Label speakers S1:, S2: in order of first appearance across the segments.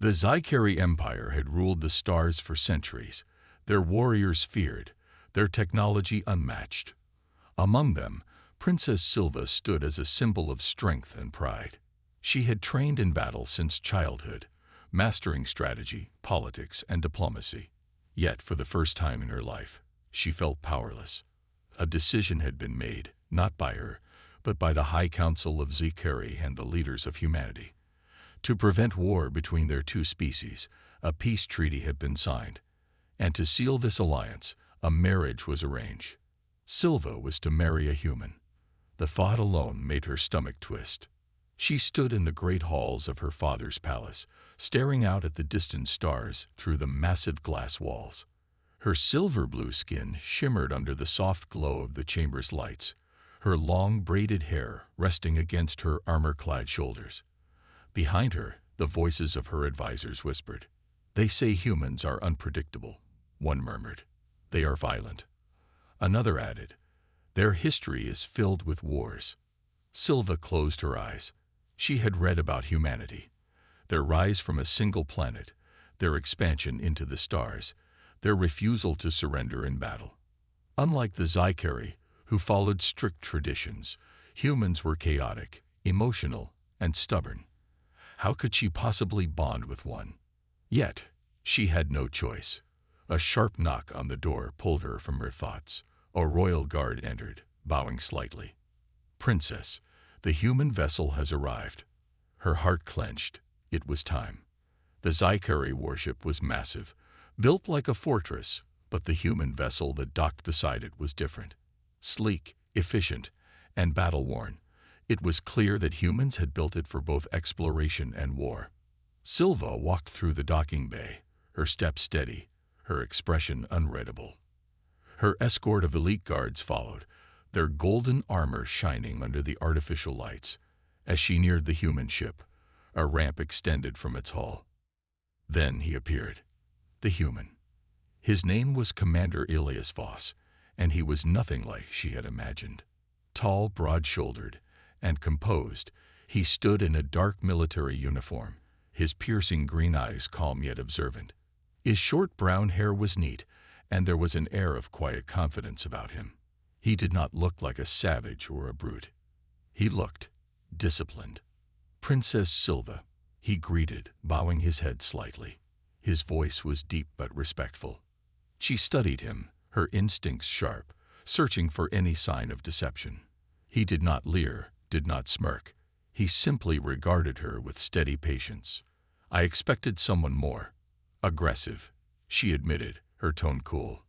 S1: The Scifi Empire had ruled the stars for centuries, their warriors feared, their technology unmatched. Among them, Princess Silva stood as a symbol of strength and pride. She had trained in battle since childhood, mastering strategy, politics, and diplomacy. Yet, for the first time in her life, she felt powerless. A decision had been made, not by her, but by the High Council of Scifi and the leaders of humanity. To prevent war between their two species, a peace treaty had been signed, and to seal this alliance, a marriage was arranged. Silva was to marry a human. The thought alone made her stomach twist. She stood in the great halls of her father's palace, staring out at the distant stars through the massive glass walls. Her silver-blue skin shimmered under the soft glow of the chamber's lights, her long braided hair resting against her armor-clad shoulders. Behind her, the voices of her advisors whispered. "They say humans are unpredictable," one murmured. "They are violent." Another added, "Their history is filled with wars." Silva closed her eyes. She had read about humanity, their rise from a single planet, their expansion into the stars, their refusal to surrender in battle. Unlike the Scifi, who followed strict traditions, humans were chaotic, emotional, and stubborn. How could she possibly bond with one? Yet, she had no choice. A sharp knock on the door pulled her from her thoughts. A royal guard entered, bowing slightly. "Princess, the human vessel has arrived." Her heart clenched. It was time. The Scifi warship was massive, built like a fortress, but the human vessel that docked beside it was different. Sleek, efficient, and battle-worn, it was clear that humans had built it for both exploration and war. Silva walked through the docking bay, her step steady, her expression unreadable. Her escort of elite guards followed, their golden armor shining under the artificial lights. As she neared the human ship, a ramp extended from its hull. Then he appeared, the human. His name was Commander Elias Voss, and he was nothing like she had imagined. Tall, broad-shouldered, and composed, he stood in a dark military uniform, his piercing green eyes calm yet observant. His short brown hair was neat, and there was an air of quiet confidence about him. He did not look like a savage or a brute. He looked disciplined. "Princess Silva," he greeted, bowing his head slightly. His voice was deep but respectful. She studied him, her instincts sharp, searching for any sign of deception. He did not leer, did not smirk. He simply regarded her with steady patience. "I expected someone more aggressive," she admitted, her tone cool.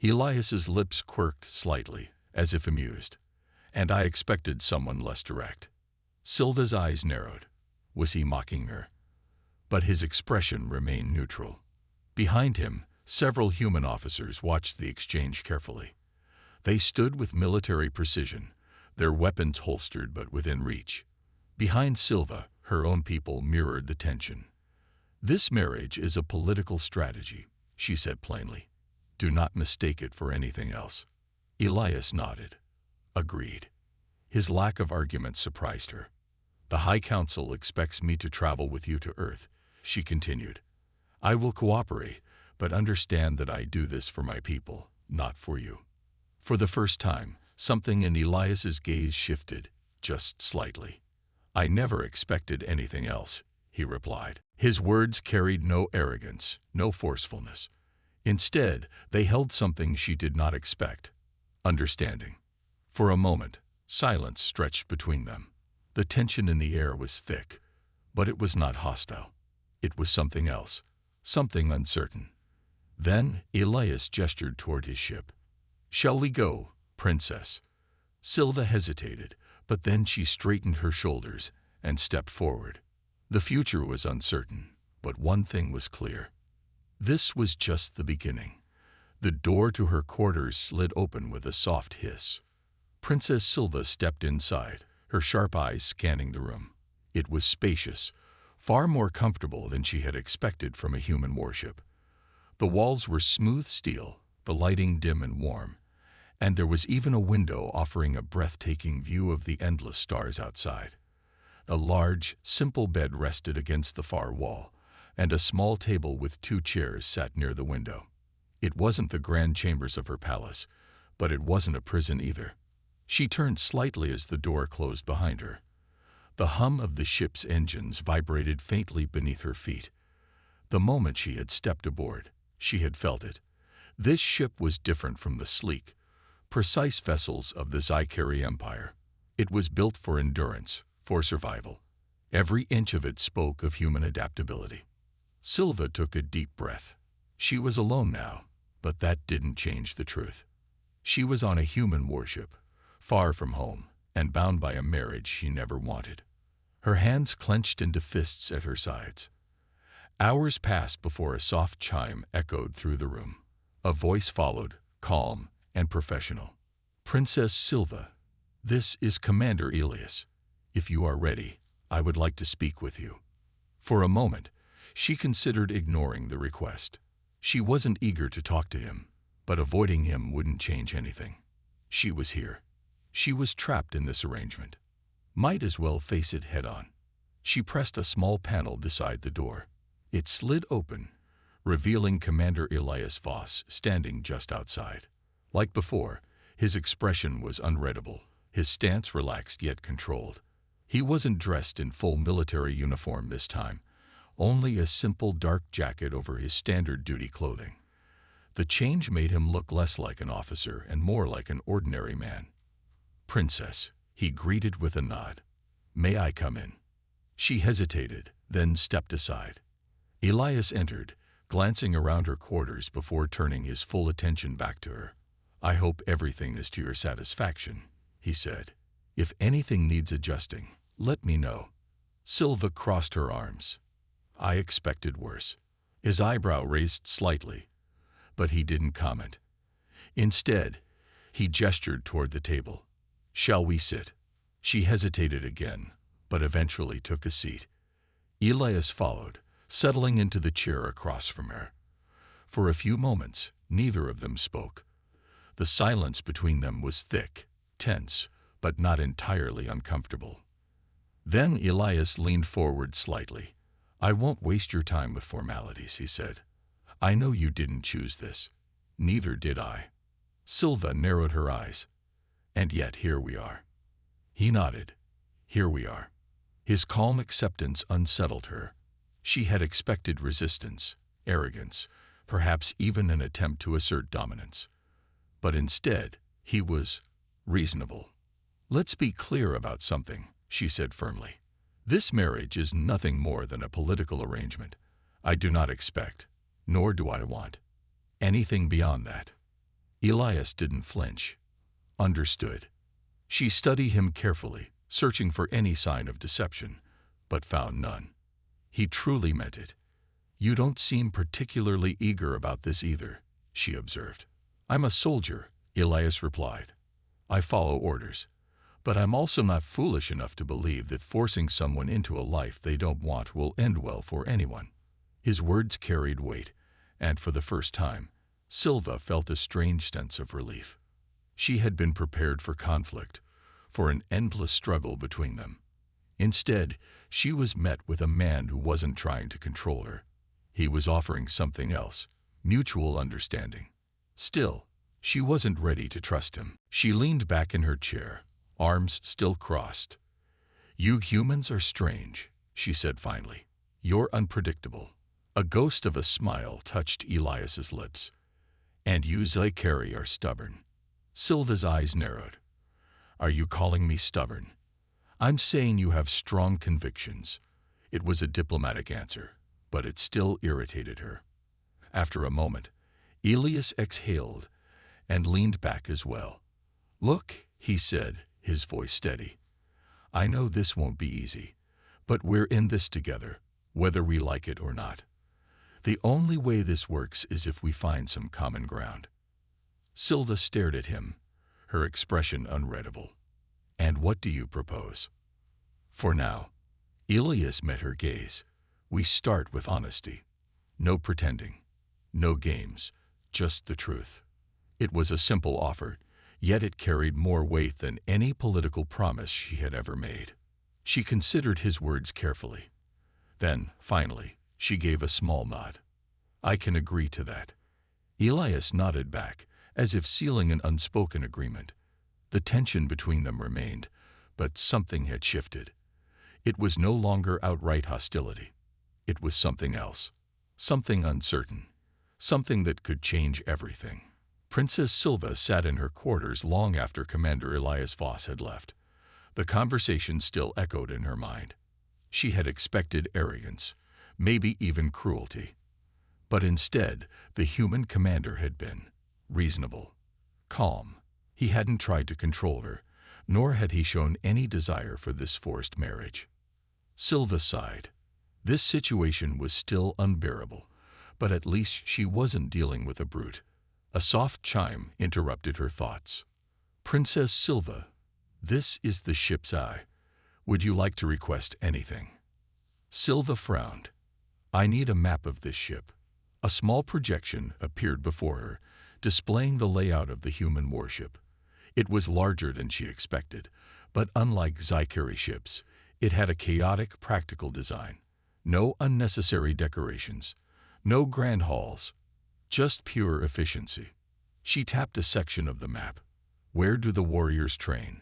S1: Elias's lips quirked slightly, as if amused. "And I expected someone less direct." Silva's eyes narrowed. Was he mocking her? But his expression remained neutral. Behind him, several human officers watched the exchange carefully. They stood with military precision, their weapons holstered but within reach. Behind Silva, her own people mirrored the tension. "This marriage is a political strategy," she said plainly. "Do not mistake it for anything else." Elias nodded. Agreed. His lack of argument surprised her. "The High Council expects me to travel with you to Earth," she continued. "I will cooperate, but understand that I do this for my people, not for you." For the first time, something in Elias's gaze shifted, just slightly. "I never expected anything else," he replied. His words carried no arrogance, no forcefulness. Instead, they held something she did not expect: understanding. For a moment, silence stretched between them. The tension in the air was thick, but it was not hostile. It was something else, something uncertain. Then Elias gestured toward his ship. "Shall we go, Princess?" Silva hesitated, but then she straightened her shoulders and stepped forward. The future was uncertain, but one thing was clear. This was just the beginning. The door to her quarters slid open with a soft hiss. Princess Silva stepped inside, her sharp eyes scanning the room. It was spacious, far more comfortable than she had expected from a human warship. The walls were smooth steel, the lighting dim and warm, and there was even a window offering a breathtaking view of the endless stars outside. A large, simple bed rested against the far wall, and a small table with 2 chairs sat near the window. It wasn't the grand chambers of her palace, but it wasn't a prison either. She turned slightly as the door closed behind her. The hum of the ship's engines vibrated faintly beneath her feet. The moment she had stepped aboard, she had felt it. This ship was different from the sleek, precise vessels of the Sci-Fi Empire. It was built for endurance, for survival. Every inch of it spoke of human adaptability. Silva took a deep breath. She was alone now, but that didn't change the truth. She was on a human warship, far from home, and bound by a marriage she never wanted. Her hands clenched into fists at her sides. Hours passed before a soft chime echoed through the room. A voice followed, calm and professional. "Princess Silva, this is Commander Elias. If you are ready, I would like to speak with you." For a moment, she considered ignoring the request. She wasn't eager to talk to him, but avoiding him wouldn't change anything. She was here. She was trapped in this arrangement. Might as well face it head-on. She pressed a small panel beside the door. It slid open, revealing Commander Elias Voss standing just outside. Like before, his expression was unreadable, his stance relaxed yet controlled. He wasn't dressed in full military uniform this time, only a simple dark jacket over his standard duty clothing. The change made him look less like an officer and more like an ordinary man. "Princess," he greeted with a nod. "May I come in?" She hesitated, then stepped aside. Elias entered, glancing around her quarters before turning his full attention back to her. "I hope everything is to your satisfaction," he said. "If anything needs adjusting, let me know." Silva crossed her arms. "I expected worse." His eyebrow raised slightly, but he didn't comment. Instead, he gestured toward the table. "Shall we sit?" She hesitated again, but eventually took a seat. Elias followed, settling into the chair across from her. For a few moments, neither of them spoke. The silence between them was thick, tense, but not entirely uncomfortable. Then Elias leaned forward slightly. "I won't waste your time with formalities," he said. "I know you didn't choose this. Neither did I." Silva narrowed her eyes. "And yet here we are." He nodded. "Here we are." His calm acceptance unsettled her. She had expected resistance, arrogance, perhaps even an attempt to assert dominance. But instead, he was reasonable. "Let's be clear about something," she said firmly. "This marriage is nothing more than a political arrangement. I do not expect, nor do I want, anything beyond that." Elias didn't flinch. Understood. She studied him carefully, searching for any sign of deception, but found none. He truly meant it. "You don't seem particularly eager about this either," she observed. "I'm a soldier," Elias replied. "I follow orders. But I'm also not foolish enough to believe that forcing someone into a life they don't want will end well for anyone." His words carried weight, and for the first time, Silva felt a strange sense of relief. She had been prepared for conflict, for an endless struggle between them. Instead, she was met with a man who wasn't trying to control her. He was offering something else, mutual understanding. Still, she wasn't ready to trust him. She leaned back in her chair, arms still crossed. "You humans are strange," she said finally. "You're unpredictable." A ghost of a smile touched Elias's lips. "And you Sci-Fi are stubborn." Silva's eyes narrowed. "Are you calling me stubborn?" "I'm saying you have strong convictions." It was a diplomatic answer, but it still irritated her. After a moment, Elias exhaled and leaned back as well. "Look," he said, his voice steady. "I know this won't be easy, but we're in this together, whether we like it or not. The only way this works is if we find some common ground." Silva stared at him, her expression unreadable. "And what do you propose?" "For now," Elias met her gaze, "we start with honesty. No pretending, no games, just the truth." It was a simple offer, yet it carried more weight than any political promise she had ever made. She considered his words carefully. Then, finally, She gave a small nod. I can agree to that. Elias nodded back, as if sealing an unspoken agreement. The tension between them remained, but something had shifted. It was no longer outright hostility. It was something else, something uncertain, something that could change everything. Princess Silva sat in her quarters long after Commander Elias Voss had left. The conversation still echoed in her mind. She had expected arrogance, maybe even cruelty. But instead, the human commander had been reasonable, calm. He hadn't tried to control her, nor had he shown any desire for this forced marriage. Silva sighed. This situation was still unbearable, but at least she wasn't dealing with a brute. A soft chime interrupted her thoughts. Princess Silva, this is the ship's eye. Would you like to request anything? Silva frowned. I need a map of this ship. A small projection appeared before her, displaying the layout of the human warship. It was larger than she expected, but unlike Zycari ships, it had a chaotic, practical design. No unnecessary decorations, no grand halls, just pure efficiency. She tapped a section of the map. Where do the warriors train?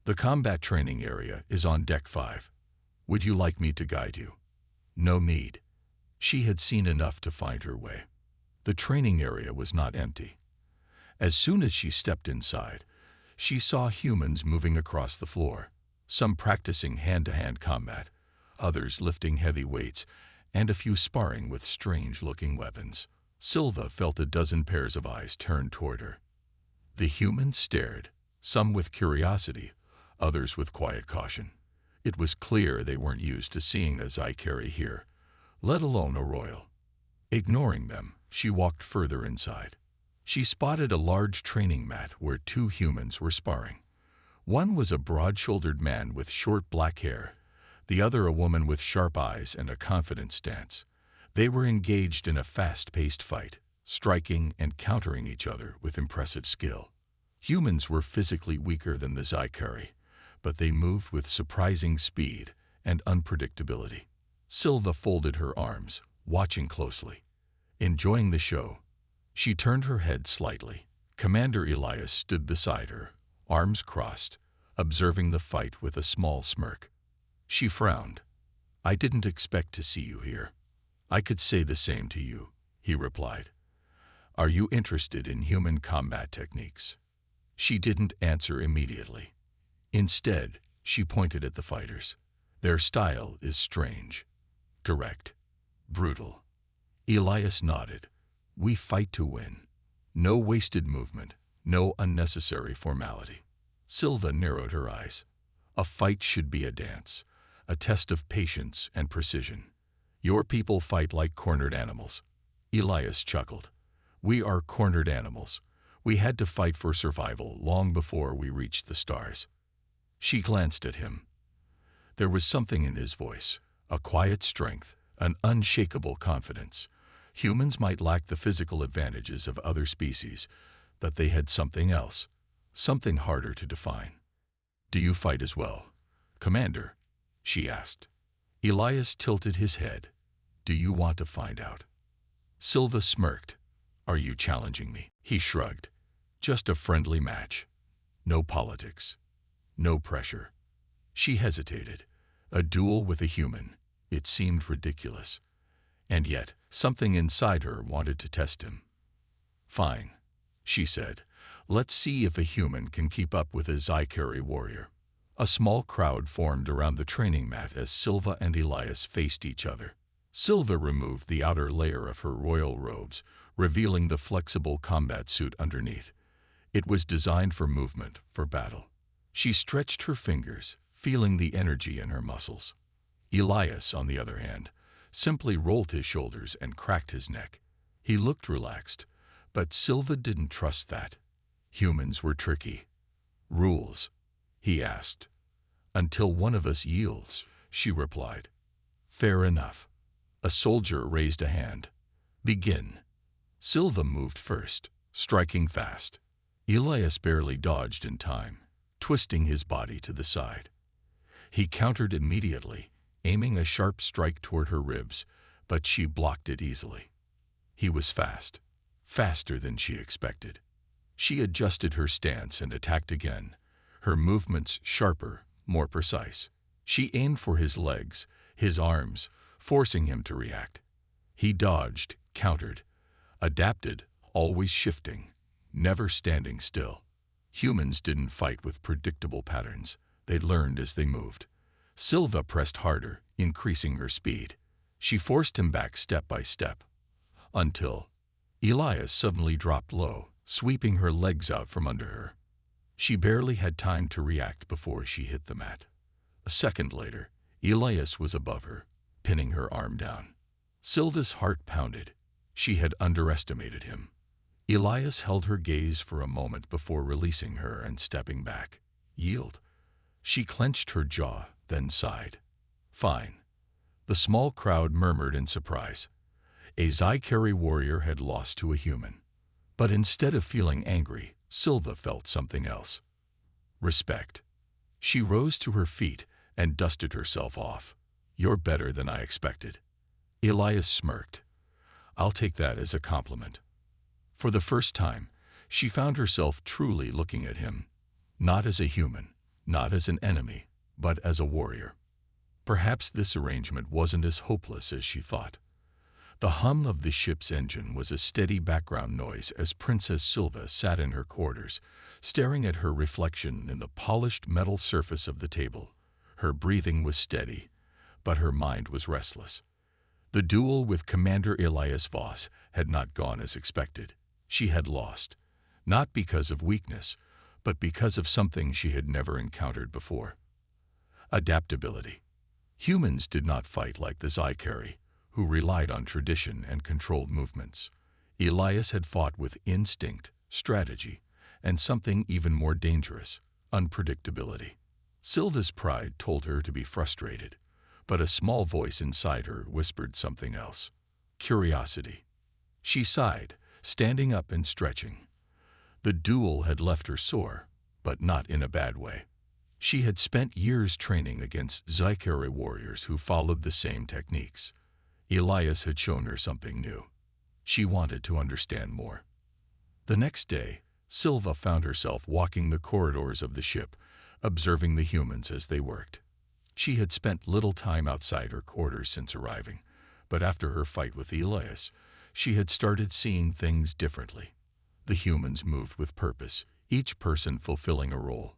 S1: The combat training area is on Deck 5. Would you like me to guide you? No need. She had seen enough to find her way. The training area was not empty. As soon as she stepped inside, she saw humans moving across the floor, some practicing hand-to-hand combat, others lifting heavy weights, and a few sparring with strange-looking weapons. Silva felt a dozen pairs of eyes turned toward her. The humans stared, some with curiosity, others with quiet caution. It was clear they weren't used to seeing a Zycari here, let alone a royal. Ignoring them, she walked further inside. She spotted a large training mat where two humans were sparring. One was a broad-shouldered man with short black hair, the other a woman with sharp eyes and a confident stance. They were engaged in a fast-paced fight, striking and countering each other with impressive skill. Humans were physically weaker than the Zycari, but they moved with surprising speed and unpredictability. Silva folded her arms, watching closely. Enjoying the show, she turned her head slightly. Commander Elias stood beside her, arms crossed, observing the fight with a small smirk. She frowned. I didn't expect to see you here. I could say the same to you, he replied. Are you interested in human combat techniques? She didn't answer immediately. Instead, she pointed at the fighters. Their style is strange, direct, brutal. Elias nodded. We fight to win. No wasted movement, no unnecessary formality. Silva narrowed her eyes. A fight should be a dance, a test of patience and precision. Your people fight like cornered animals. Elias chuckled. We are cornered animals. We had to fight for survival long before we reached the stars. She glanced at him. There was something in his voice, a quiet strength, an unshakable confidence. Humans might lack the physical advantages of other species, but they had something else, something harder to define. Do you fight as well, Commander? She asked. Elias tilted his head. Do you want to find out? Silva smirked. Are you challenging me? He shrugged. Just a friendly match. No politics. No pressure. She hesitated. A duel with a human. It seemed ridiculous. And yet, something inside her wanted to test him. Fine, she said. Let's see if a human can keep up with a Zycari warrior. A small crowd formed around the training mat as Silva and Elias faced each other. Silva removed the outer layer of her royal robes, revealing the flexible combat suit underneath. It was designed for movement, for battle. She stretched her fingers, feeling the energy in her muscles. Elias, on the other hand, simply rolled his shoulders and cracked his neck. He looked relaxed, but Silva didn't trust that. Humans were tricky. Rules? He asked. Until one of us yields, she replied. Fair enough. A soldier raised a hand. Begin. Silva moved first, striking fast. Elias barely dodged in time, twisting his body to the side. He countered immediately, aiming a sharp strike toward her ribs, but she blocked it easily. He was fast, faster than she expected. She adjusted her stance and attacked again, her movements sharper, more precise. She aimed for his legs, his arms, forcing him to react. He dodged, countered, adapted, always shifting, never standing still. Humans didn't fight with predictable patterns. They learned as they moved. Silva pressed harder, increasing her speed. She forced him back step by step, until Elias suddenly dropped low, sweeping her legs out from under her. She barely had time to react before she hit the mat. A second later, Elias was above her, pinning her arm down. Silva's heart pounded. She had underestimated him. Elias held her gaze for a moment before releasing her and stepping back. Yield. She clenched her jaw, then sighed. Fine. The small crowd murmured in surprise. A Sci-Fi warrior had lost to a human. But instead of feeling angry, Silva felt something else. Respect. She rose to her feet and dusted herself off. You're better than I expected. Elias smirked. I'll take that as a compliment. For the first time, she found herself truly looking at him, not as a human, not as an enemy, but as a warrior. Perhaps this arrangement wasn't as hopeless as she thought. The hum of the ship's engine was a steady background noise as Princess Silva sat in her quarters, staring at her reflection in the polished metal surface of the table. Her breathing was steady, but her mind was restless. The duel with Commander Elias Voss had not gone as expected. She had lost, not because of weakness, but because of something she had never encountered before. Adaptability. Humans did not fight like the Sci-Fi, who relied on tradition and controlled movements. Elias had fought with instinct, strategy, and something even more dangerous, unpredictability. Silva's pride told her to be frustrated, but a small voice inside her whispered something else. Curiosity. She sighed, standing up and stretching. The duel had left her sore, but not in a bad way. She had spent years training against Sci-Fi warriors who followed the same techniques. Elias had shown her something new. She wanted to understand more. The next day, Silva found herself walking the corridors of the ship, observing the humans as they worked. She had spent little time outside her quarters since arriving, but after her fight with Elias, she had started seeing things differently. The humans moved with purpose, each person fulfilling a role.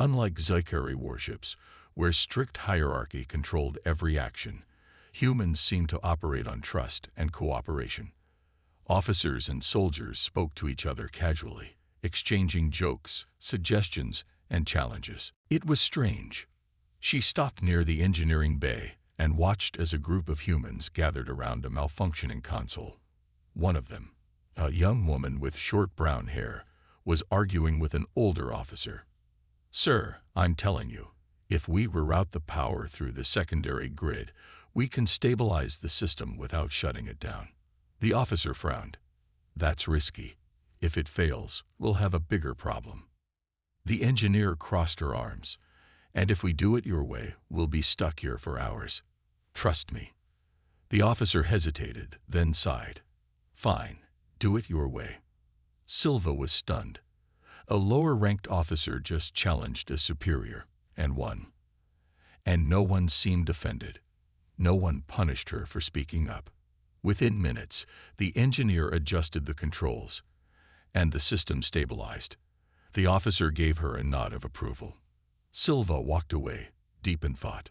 S1: Unlike Sci-Fi warships, where strict hierarchy controlled every action, humans seemed to operate on trust and cooperation. Officers and soldiers spoke to each other casually, exchanging jokes, suggestions, and challenges. It was strange. She stopped near the engineering bay and watched as a group of humans gathered around a malfunctioning console. One of them, a young woman with short brown hair, was arguing with an older officer. Sir, I'm telling you, if we reroute the power through the secondary grid, we can stabilize the system without shutting it down. The officer frowned. That's risky. If it fails, we'll have a bigger problem. The engineer crossed her arms. And if we do it your way, we'll be stuck here for hours. Trust me. The officer hesitated, then sighed. Fine, do it your way. Silva was stunned. A lower-ranked officer just challenged a superior, and won. And no one seemed offended. No one punished her for speaking up. Within minutes, the engineer adjusted the controls, and the system stabilized. The officer gave her a nod of approval. Silva walked away, deep in thought.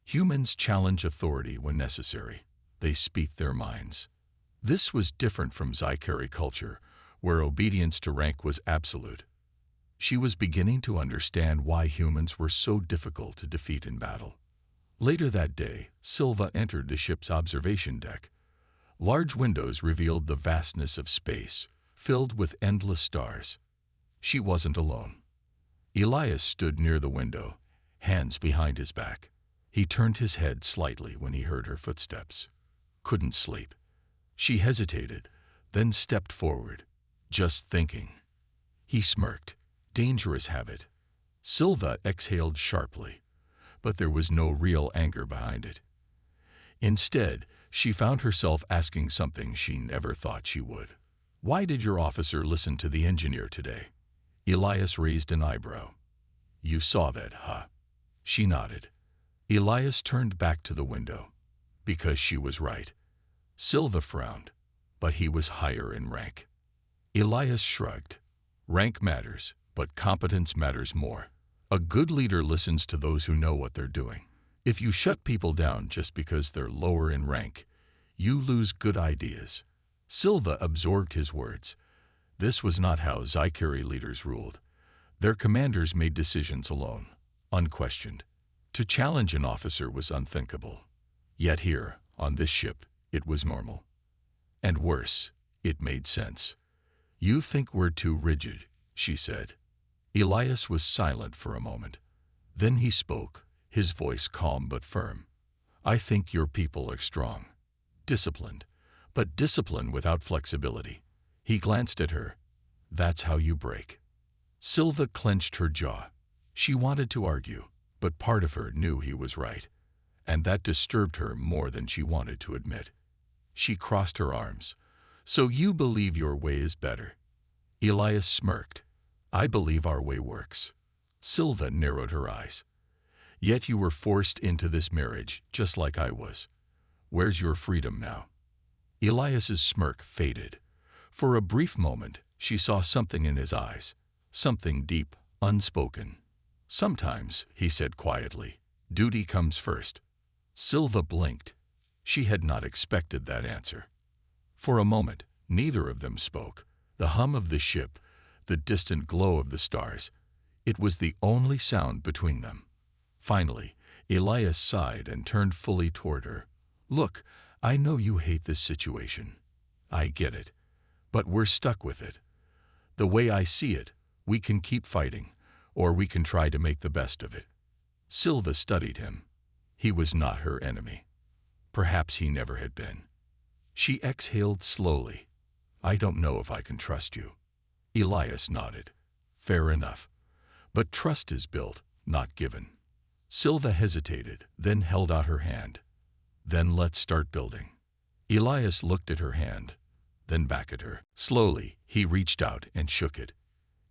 S1: Humans challenge authority when necessary. They speak their minds. This was different from Sci-Fi culture, where obedience to rank was absolute. She was beginning to understand why humans were so difficult to defeat in battle. Later that day, Silva entered the ship's observation deck. Large windows revealed the vastness of space, filled with endless stars. She wasn't alone. Elias stood near the window, hands behind his back. He turned his head slightly when he heard her footsteps. Couldn't sleep. She hesitated, then stepped forward, just thinking. He smirked. Dangerous habit. Silva exhaled sharply, but there was no real anger behind it. Instead, She found herself asking something she never thought she would. "Why did your officer listen to the engineer today?" Elias raised an eyebrow. "You saw that, huh?" She nodded. Elias turned back to the window. "Because she was right." Silva frowned, but he was higher in rank. Elias shrugged. "Rank matters, but competence matters more. A good leader listens to those who know what they're doing. If you shut people down just because they're lower in rank, you lose good ideas." Silva absorbed his words. This was not how Scifi leaders ruled. Their commanders made decisions alone, unquestioned. To challenge an officer was unthinkable. Yet here, on this ship, it was normal. And worse, it made sense. "You think we're too rigid," she said. Elias was silent for a moment. Then he spoke, his voice calm but firm. "I think your people are strong, disciplined, but discipline without flexibility." He glanced at her. "That's how you break." Silva clenched her jaw. She wanted to argue, but part of her knew he was right, and that disturbed her more than she wanted to admit. She crossed her arms. "So you believe your way is better?" Elias smirked. "I believe our way works." Silva narrowed her eyes. "Yet you were forced into this marriage, just like I was. Where's your freedom now?" Elias's smirk faded. For a brief moment, she saw something in his eyes, something deep, unspoken. "Sometimes," he said quietly, "duty comes first." Silva blinked. She had not expected that answer. For a moment, neither of them spoke. The hum of the ship, the distant glow of the stars, it was the only sound between them. Finally, Elias sighed and turned fully toward her. "Look, I know you hate this situation. I get it. But we're stuck with it. The way I see it, we can keep fighting, or we can try to make the best of it." Silva studied him. He was not her enemy. Perhaps he never had been. She exhaled slowly. "I don't know if I can trust you." Elias nodded. "Fair enough. But trust is built, not given." Silva hesitated, then held out her hand. "Then let's start building." Elias looked at her hand, then back at her. Slowly, he reached out and shook it.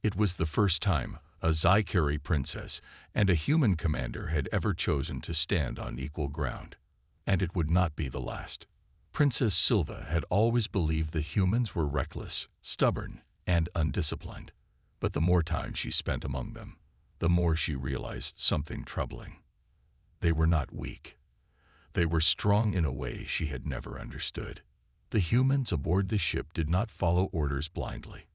S1: It was the first time a Scifi princess and a human commander had ever chosen to stand on equal ground. And it would not be the last. Princess Silva had always believed the humans were reckless, stubborn, and undisciplined. But the more time she spent among them, the more she realized something troubling. They were not weak. They were strong in a way she had never understood. The humans aboard the ship did not follow orders blindly.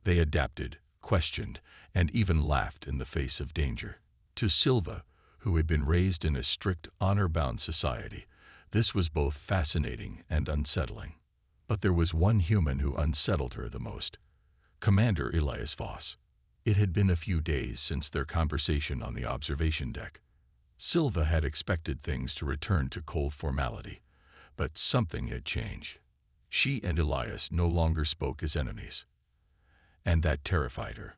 S1: They adapted, questioned, and even laughed in the face of danger. To Silva, who had been raised in a strict, honor-bound society, this was both fascinating and unsettling. But there was one human who unsettled her the most: Commander Elias Voss. It had been a few days since their conversation on the observation deck. Silva had expected things to return to cold formality, but something had changed. She and Elias no longer spoke as enemies, and that terrified her.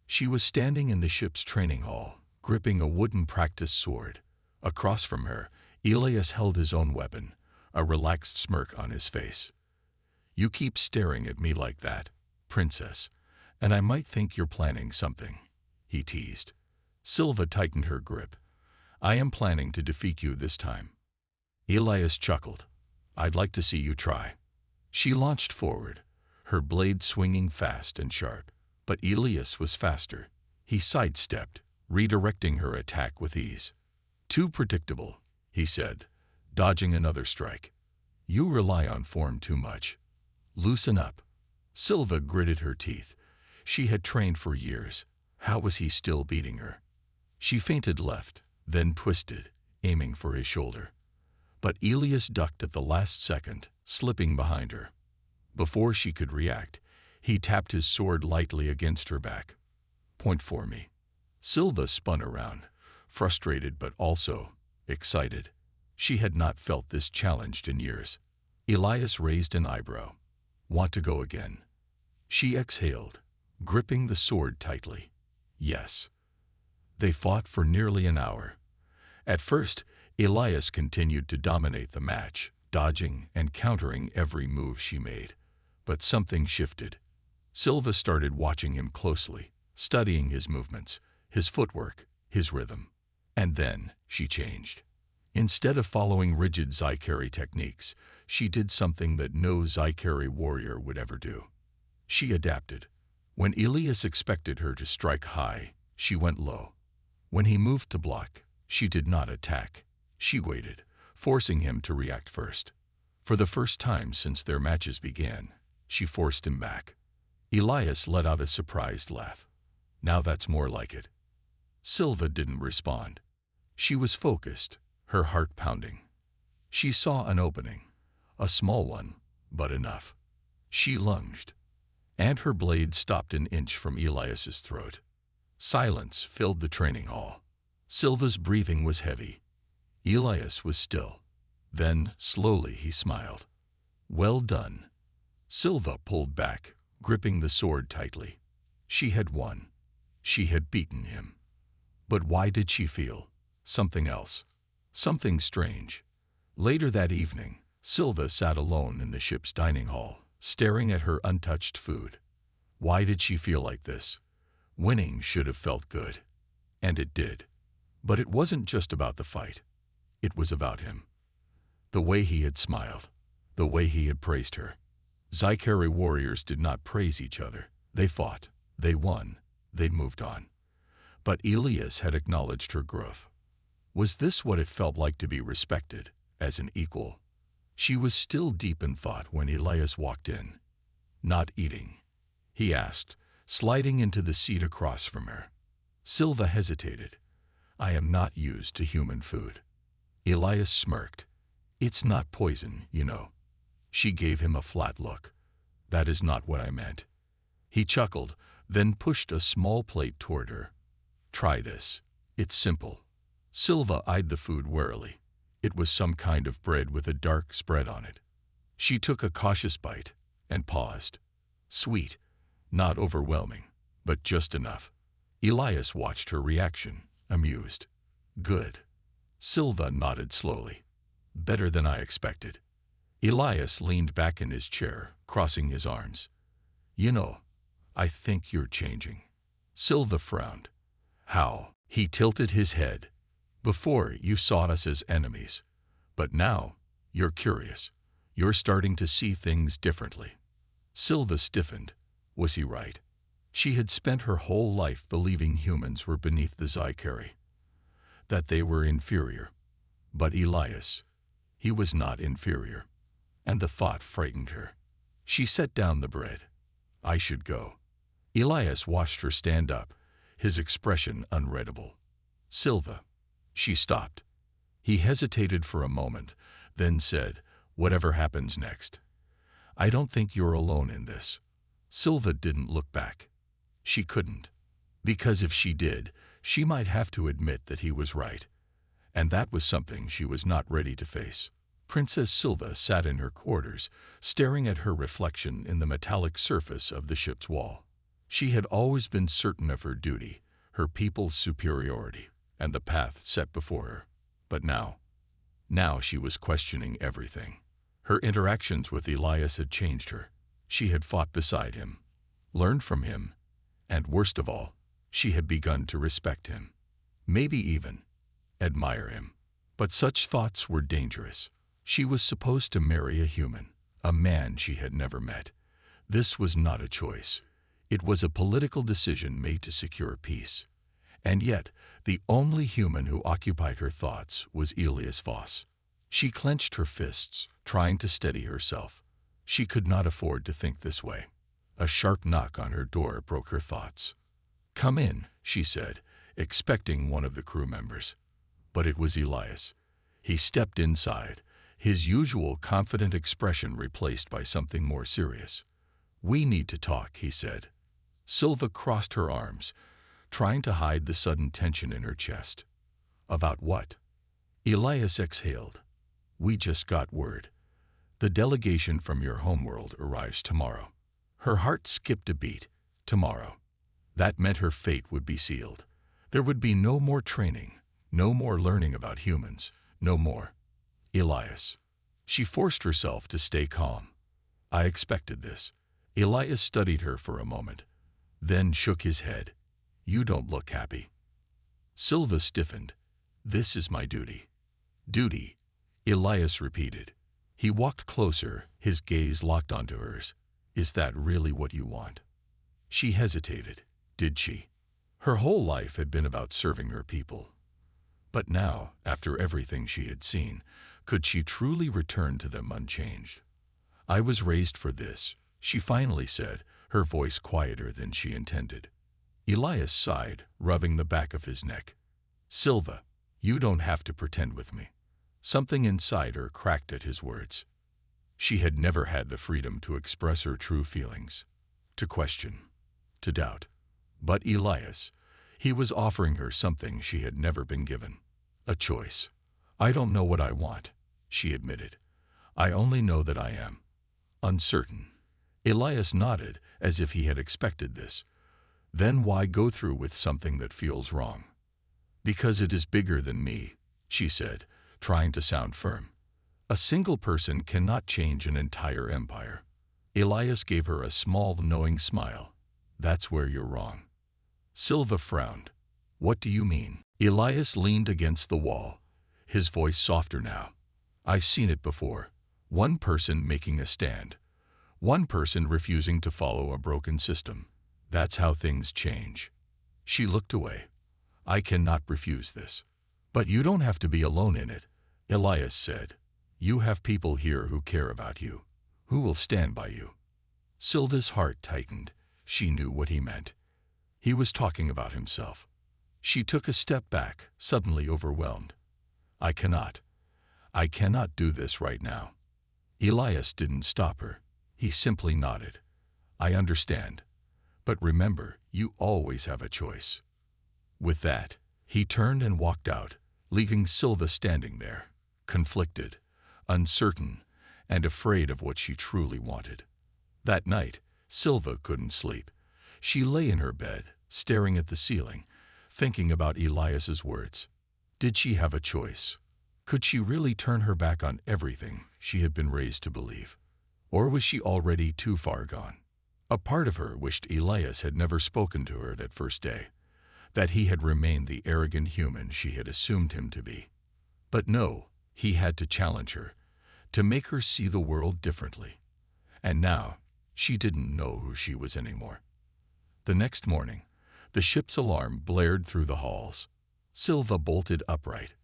S1: She was standing in the ship's training hall, gripping a wooden practice sword. Across from her, Elias held his own weapon, a relaxed smirk on his face. "You keep staring at me like that, princess, and I might think you're planning something," he teased. Silva tightened her grip. "I am planning to defeat you this time." Elias chuckled. "I'd like to see you try." She launched forward, her blade swinging fast and sharp. But Elias was faster. He sidestepped, redirecting her attack with ease. "Too predictable," he said, dodging another strike. "You rely on form too much. Loosen up." Silva gritted her teeth. She had trained for years. How was he still beating her? She feinted left, then twisted, aiming for his shoulder. But Elias ducked at the last second, slipping behind her. Before she could react, he tapped his sword lightly against her back. "Point for me." Silva spun around, frustrated but also excited. She had not felt this challenged in years. Elias raised an eyebrow. "Want to go again?" She exhaled, gripping the sword tightly. "Yes." They fought for nearly an hour. At first, Elias continued to dominate the match, dodging and countering every move she made. But something shifted. Silva started watching him closely, studying his movements, his footwork, his rhythm. And then she changed. Instead of following rigid Sci-Fi techniques, she did something that no Sci-Fi warrior would ever do. She adapted. When Elias expected her to strike high, she went low. When he moved to block, she did not attack. She waited, forcing him to react first. For the first time since their matches began, she forced him back. Elias let out a surprised laugh. Now that's more like it. Silva didn't respond. She was focused, her heart pounding. She saw an opening, a small one, but enough. She lunged, and her blade stopped an inch from Elias's throat. Silence filled the training hall. Silva's breathing was heavy. Elias was still. Then, slowly, he smiled. Well done. Silva pulled back, gripping the sword tightly. She had won. She had beaten him. But why did she feel something else? Something strange. Later that evening, Silva sat alone in the ship's dining hall, staring at her untouched food. Why did she feel like this? Winning should have felt good. And it did. But it wasn't just about the fight. It was about him. The way he had smiled. The way he had praised her. Sci-Fi warriors did not praise each other. They fought. They won. They moved on. But Elias had acknowledged her growth. Was this what it felt like to be respected, as an equal? She was still deep in thought when Elias walked in. Not eating? He asked, sliding into the seat across from her. Silva hesitated. I am not used to human food. Elias smirked. It's not poison, you know. She gave him a flat look. That is not what I meant. He chuckled, then pushed a small plate toward her. Try this. It's simple. Silva eyed the food warily. It was some kind of bread with a dark spread on it. She took a cautious bite and paused. Sweet, not overwhelming, but just enough. Elias watched her reaction, amused. Good. Silva nodded slowly. Better than I expected. Elias leaned back in his chair, crossing his arms. You know, I think you're changing. Silva frowned. How? He tilted his head. Before, you saw us as enemies. But now, you're curious. You're starting to see things differently. Silva stiffened. Was he right? She had spent her whole life believing humans were beneath the Sci-Fi, that they were inferior. But Elias, he was not inferior. And the thought frightened her. She set down the bread. I should go. Elias watched her stand up, his expression unreadable. Silva. She stopped. He hesitated for a moment, then said, whatever happens next. I don't think you're alone in this. Silva didn't look back. She couldn't. Because if she did, she might have to admit that he was right. And that was something she was not ready to face. Princess Silva sat in her quarters, staring at her reflection in the metallic surface of the ship's wall. She had always been certain of her duty, her people's superiority, and the path set before her. But now she was questioning everything. Her interactions with Elias had changed her. She had fought beside him, learned from him, and worst of all, she had begun to respect him. Maybe even admire him. But such thoughts were dangerous. She was supposed to marry a human, a man she had never met. This was not a choice. It was a political decision made to secure peace. And yet, the only human who occupied her thoughts was Elias Voss. She clenched her fists, trying to steady herself. She could not afford to think this way. A sharp knock on her door broke her thoughts. Come in, she said, expecting one of the crew members. But it was Elias. He stepped inside, his usual confident expression replaced by something more serious. We need to talk, he said. Silva crossed her arms, trying to hide the sudden tension in her chest. About what? Elias exhaled. We just got word. The delegation from your homeworld arrives tomorrow. Her heart skipped a beat. Tomorrow. That meant her fate would be sealed. There would be no more training, no more learning about humans, no more. Elias. She forced herself to stay calm. I expected this. Elias studied her for a moment, then shook his head. You don't look happy. Silva stiffened. This is my duty. Duty, Elias repeated. He walked closer, his gaze locked onto hers. Is that really what you want? She hesitated. Did she? Her whole life had been about serving her people. But now, after everything she had seen, could she truly return to them unchanged? I was raised for this, she finally said, her voice quieter than she intended. Elias sighed, rubbing the back of his neck. Silva, you don't have to pretend with me. Something inside her cracked at his words. She had never had the freedom to express her true feelings, to question, to doubt. But Elias, he was offering her something she had never been given. A choice. I don't know what I want, she admitted. I only know that I am uncertain. Elias nodded as if he had expected this. Then why go through with something that feels wrong? Because it is bigger than me, she said, trying to sound firm. A single person cannot change an entire empire. Elias gave her a small, knowing smile. That's where you're wrong. Silva frowned. What do you mean? Elias leaned against the wall, his voice softer now. I've seen it before. One person making a stand. One person refusing to follow a broken system. That's how things change. She looked away. I cannot refuse this. But you don't have to be alone in it, Elias said. You have people here who care about you, who will stand by you. Silva's heart tightened. She knew what he meant. He was talking about himself. She took a step back, suddenly overwhelmed. I cannot do this right now. Elias didn't stop her. He simply nodded. I understand. But remember, you always have a choice. With that, he turned and walked out, leaving Silva standing there, conflicted, uncertain, and afraid of what she truly wanted. That night, Silva couldn't sleep. She lay in her bed, staring at the ceiling, thinking about Elias's words. Did she have a choice? Could she really turn her back on everything she had been raised to believe? Or was she already too far gone? A part of her wished Elias had never spoken to her that first day, that he had remained the arrogant human she had assumed him to be. But no, he had to challenge her, to make her see the world differently. And now, she didn't know who she was anymore. The next morning, the ship's alarm blared through the halls. Silva bolted upright.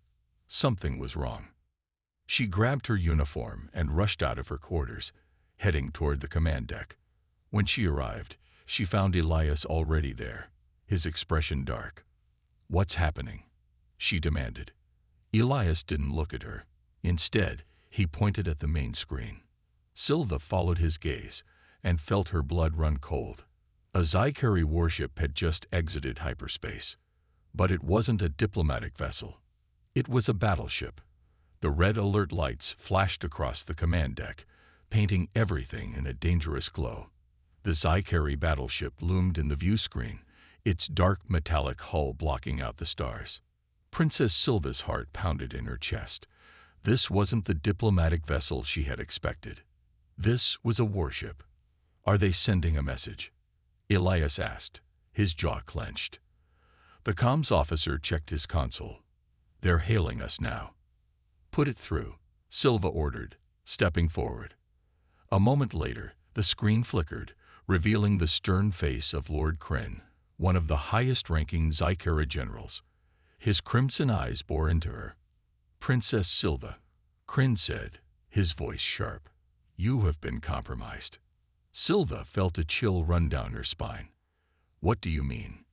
S1: Something was wrong. She grabbed her uniform and rushed out of her quarters, heading toward the command deck. When she arrived, she found Elias already there, his expression dark. What's happening? She demanded. Elias didn't look at her. Instead, he pointed at the main screen. Silva followed his gaze and felt her blood run cold. A Scifi warship had just exited hyperspace. But it wasn't a diplomatic vessel. It was a battleship. The red alert lights flashed across the command deck, painting everything in a dangerous glow. The Scifi battleship loomed in the view screen, its dark metallic hull blocking out the stars. Princess Silva's heart pounded in her chest. This wasn't the diplomatic vessel she had expected. This was a warship. Are they sending a message? Elias asked, his jaw clenched. The comms officer checked his console. They're hailing us now. Put it through, Silva ordered, stepping forward. A moment later, the screen flickered, revealing the stern face of Lord Kryn, one of the highest-ranking Scifi generals. His crimson eyes bore into her. Princess Silva, Kryn said, his voice sharp. You have been compromised. Silva felt a chill run down her spine. What do you mean?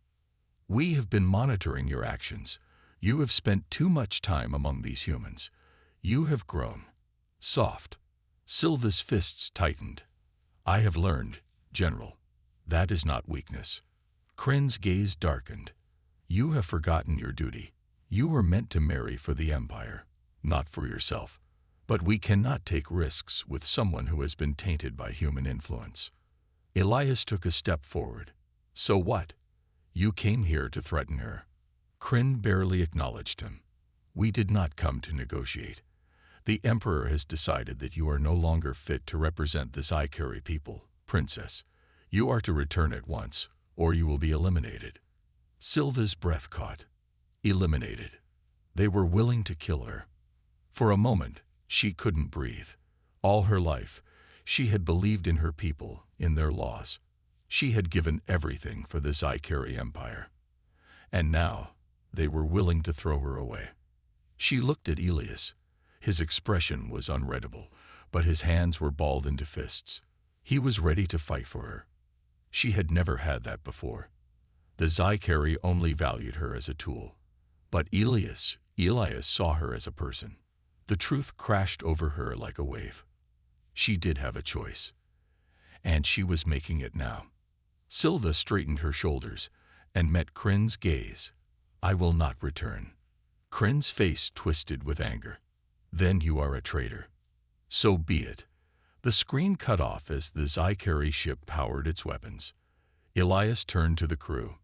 S1: We have been monitoring your actions. You have spent too much time among these humans. You have grown soft. Silva's fists tightened. I have learned, General. That is not weakness. Kryn's gaze darkened. You have forgotten your duty. You were meant to marry for the Empire, not for yourself. But we cannot take risks with someone who has been tainted by human influence. Elias took a step forward. So what? You came here to threaten her. Kryn barely acknowledged him. We did not come to negotiate. The Emperor has decided that you are no longer fit to represent the Sci-Fi people, Princess. You are to return at once, or you will be eliminated. Silva's breath caught. Eliminated. They were willing to kill her. For a moment, she couldn't breathe. All her life, she had believed in her people, in their laws. She had given everything for the Sci-Fi Empire. And now, they were willing to throw her away. She looked at Elias. His expression was unreadable, but his hands were balled into fists. He was ready to fight for her. She had never had that before. The Sci-Fi only valued her as a tool. But Elias saw her as a person. The truth crashed over her like a wave. She did have a choice. And she was making it now. Silva straightened her shoulders and met Kryn's gaze. I will not return. Kryn's face twisted with anger. Then you are a traitor. So be it. The screen cut off as the Sci-Fi ship powered its weapons. Elias turned to the crew.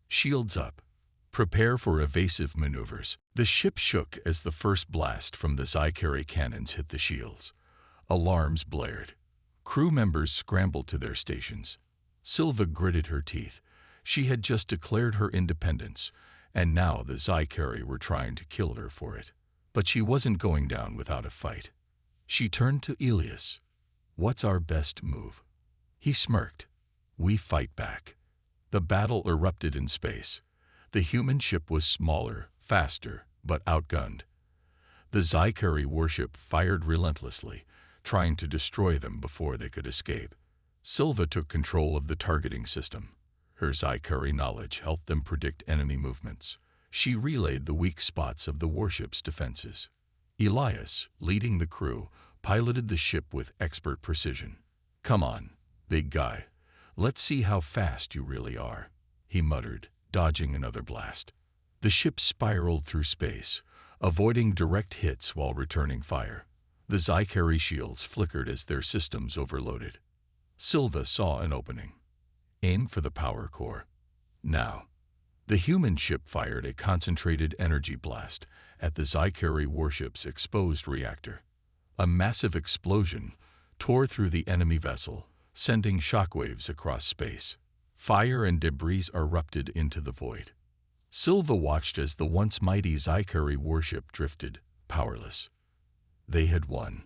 S1: Shields up. Prepare for evasive maneuvers. The ship shook as the first blast from the Sci-Fi cannons hit the shields. Alarms blared. Crew members scrambled to their stations. Silva gritted her teeth. She had just declared her independence, and now the Sci-Fi were trying to kill her for it. But she wasn't going down without a fight. She turned to Elias. What's our best move? He smirked. We fight back. The battle erupted in space. The human ship was smaller, faster, but outgunned. The Sci-Fi warship fired relentlessly, trying to destroy them before they could escape. Silva took control of the targeting system. Her Sci-Fi knowledge helped them predict enemy movements. She relayed the weak spots of the warship's defenses. Elias, leading the crew, piloted the ship with expert precision. Come on, big guy. Let's see how fast you really are, he muttered, dodging another blast. The ship spiraled through space, avoiding direct hits while returning fire. The Sci-Fi shields flickered as their systems overloaded. Silva saw an opening. Aim for the power core. Now. The human ship fired a concentrated energy blast at the Sci-Fi warship's exposed reactor. A massive explosion tore through the enemy vessel, sending shockwaves across space. Fire and debris erupted into the void. Silva watched as the once mighty Sci-Fi warship drifted, powerless. They had won.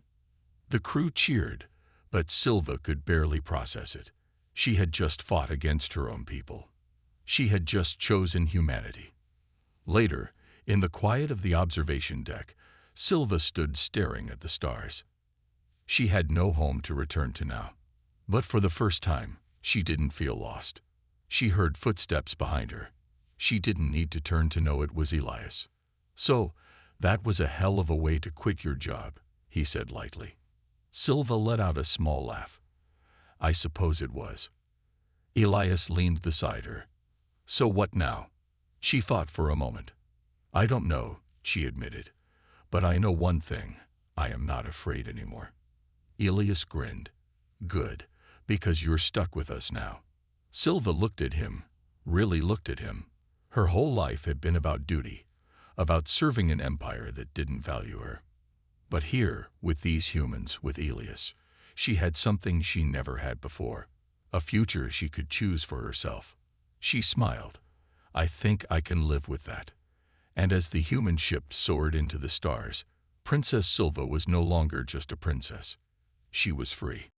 S1: The crew cheered, but Silva could barely process it. She had just fought against her own people. She had just chosen humanity. Later, in the quiet of the observation deck, Silva stood staring at the stars. She had no home to return to now. But for the first time, she didn't feel lost. She heard footsteps behind her. She didn't need to turn to know it was Elias. So, that was a hell of a way to quit your job, he said lightly. Silva let out a small laugh. I suppose it was. Elias leaned beside her. So what now? She thought for a moment. I don't know, she admitted. But I know one thing. I am not afraid anymore. Elias grinned. Good, because you're stuck with us now. Silva looked at him, really looked at him. Her whole life had been about duty, about serving an empire that didn't value her. But here, with these humans, with Elias, she had something she never had before, a future she could choose for herself. She smiled. I think I can live with that. And as the human ship soared into the stars, Princess Silva was no longer just a princess. She was free.